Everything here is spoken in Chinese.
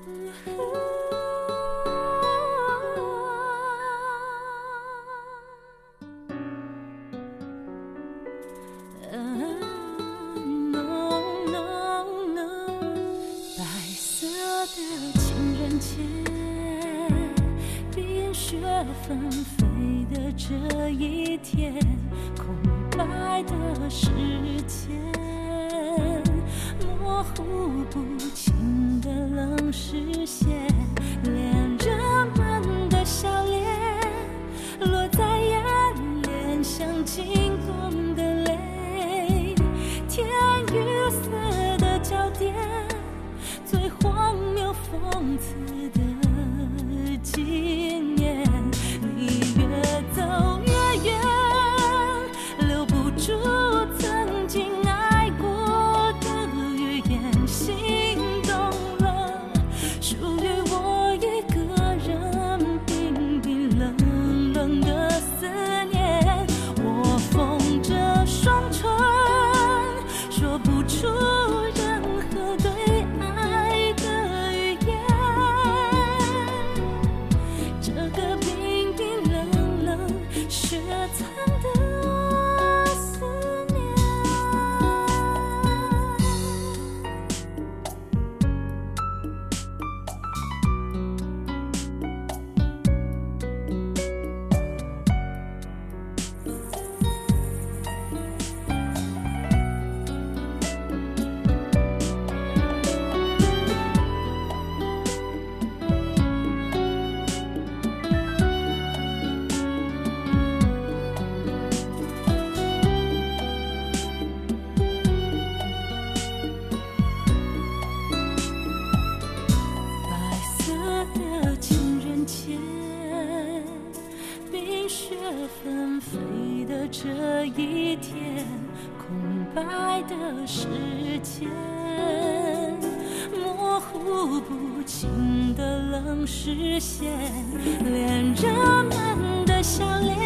白色的情人节，冰雪纷飞的这一天，空白的时间，模糊不清的冷视线，恋人们的笑脸落在眼帘，像惊动的泪，天与色的交叠，最荒谬讽刺的纪念。你越走越远，留不住曾经爱过的语言，心动了属于我一个人，冰冰冷冷的思念。我缝着双唇，说不出任何对爱的语言，这个冰冰冷冷雪藏的思念。白色的情人节，冰雪纷飞的这一天，空白的时间，模糊不清的冷视线，恋人们的笑脸